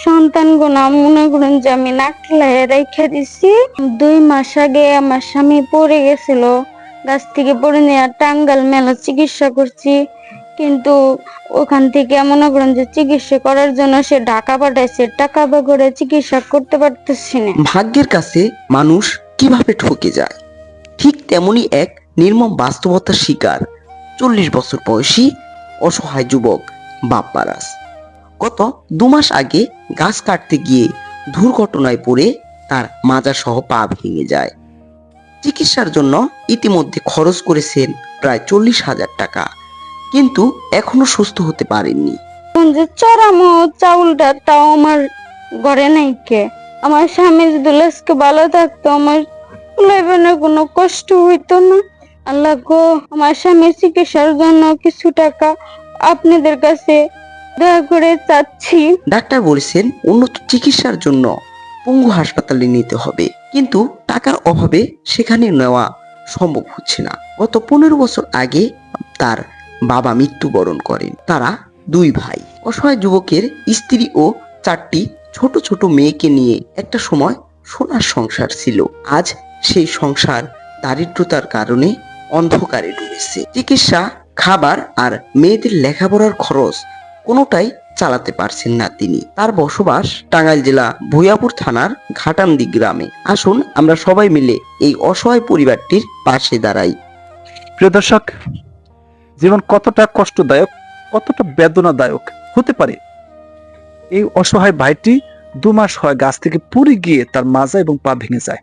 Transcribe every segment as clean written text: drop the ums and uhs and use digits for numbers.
সন্তান গোনা মনে করেন যে আমি নাকলায় রেখে দিছি। 2 মাস আগে আমার স্বামী পড়ে গেছিল, গাছ থেকে পড়ে নিয়ে টাঙ্গাইল মেলা চিকিৎসা করছি, কিন্তু ওখান থেকে মনে করেন যে চিকিৎসা করার জন্য সে ঢাকা পাঠাইছে, টাকা করে চিকিৎসা করতে পারতেছি না। ভাগ্যের কাছে মানুষ কিভাবে ঠকে যায়, ঠিক তেমনি এক নির্মম বাস্তবতার শিকার 40 বছর বয়সী অসহায় যুবক বাপ্পারাজ। গত 2 মাস আগে গাছ কাটতে গিয়ে দুর্ঘটনায় পড়ে তার মাজা সহ পা ভেঙে যায়। চিকিৎসার জন্য ইতিমধ্যে খরচ করেছেন প্রায় 40,000 টাকা, কিন্তু এখনো সুস্থ হতে পারেননি। যে চড়ামো চাউলটা তাও আমার ঘরে নাই কে। আমার স্বামী যদি আজকে ভালো থাকতো, আমার লাইফে কোনো কষ্ট হইতো না। আল্লাহ গো, আমার স্বামীর চিকিৎসার জন্য কিছু টাকা আপনাদের কাছে দয়া করে চাচ্ছি। ডাক্তার বলেছেন উন্নত চিকিৎসার জন্য পঙ্গু হাসপাতালে নিতে হবে, কিন্তু টাকার অভাবে সেখানে নেওয়া সম্ভব হচ্ছে না। গত 15 বছর আগে তার বাবা মৃত্যুবরণ করেন। তারা 2 ভাই। অসহায় যুবকের স্ত্রী ও 4টি ছোট ছোট মেয়েকে নিয়ে একটা সময় সোনার সংসার ছিল। আজ সেই সংসার দারিদ্রতার কারণে অন্ধকারে ডুবেছে। চিকিৎসা, খাবার আর মেয়েদের লেখাপড়ার খরচ কোনোটাই চালাতে পারছেন না তিনি। তার বসবাস টাঙ্গাইল জেলা ভুইয়াপুর থানার ঘাটান্দি গ্রামে। আসুন আমরা সবাই মিলে এই অসহায় পরিবারটির পাশে দাঁড়াই। প্রিয় দর্শক, জীবন কতটা কষ্টদায়ক, কতটা বেদনাদায়ক হতে পারে। এই অসহায় ভাইটি 2 মাস হয় গাছ থেকে পড়ে গিয়ে তার মাজা এবং পা ভেঙে যায়।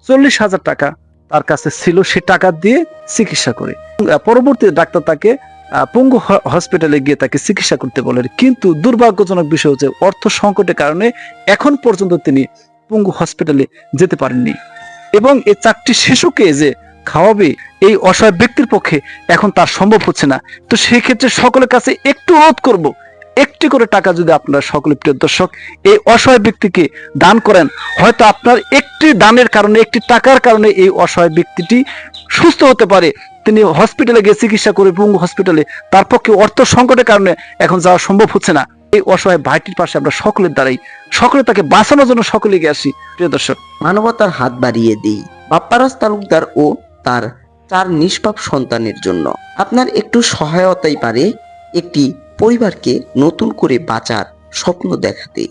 40,000 টাকা তার কাছে ছিল, সে টাকা দিয়ে চিকিৎসা করে। পরবর্তী ডাক্তার তাকে পঙ্গু হসপিটালে গিয়ে তাকে চিকিৎসা করতে বলেন, কিন্তু দুর্ভাগ্যজনক বিষয় হচ্ছে অর্থ সংকটের কারণে এখন পর্যন্ত তিনি পঙ্গু হসপিটালে যেতে পারেননি। এবং এই 4টি শিশুকে যে খাওয়াবে এই অসহায় ব্যক্তির পক্ষে এখন তার সম্ভব হচ্ছে না। তো সেই ক্ষেত্রে সকলের কাছে একটু অনুরোধ করব, একটি করে টাকা যদি আপনারা সকলে প্রিয় দর্শক এই অসহায় ব্যক্তিকে দান করেন, হয়তো আপনার একটি দানের কারণে, একটি টাকার কারণে এই অসহায় ব্যক্তিটি সুস্থ হতে পারে। তিনি হসপিটালে গিয়ে চিকিৎসা করে পঙ্গু হসপিটালে, তার পক্ষে অর্থ সংকটের কারণে এখন যাওয়া সম্ভব হচ্ছে না। এই অসহায় ভাইটির পাশে আমরা সকলের দাঁড়াই, সকলে তাকে বাঁচানোর জন্য সকলে এগিয়ে আসি। প্রিয় দর্শক, মানবতার হাত বাড়িয়ে দিই বাপ্পারাজ তালুকদার ও তার 4 নিষ্পাপ সন্তানের জন্য। আপনার একটু সহায়তাই পারে একটি পরিবারকে নতুন করে বাঁচার স্বপ্ন দেখাতে।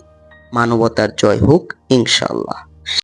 মানবতার জয় হোক, ইনশাআল্লাহ।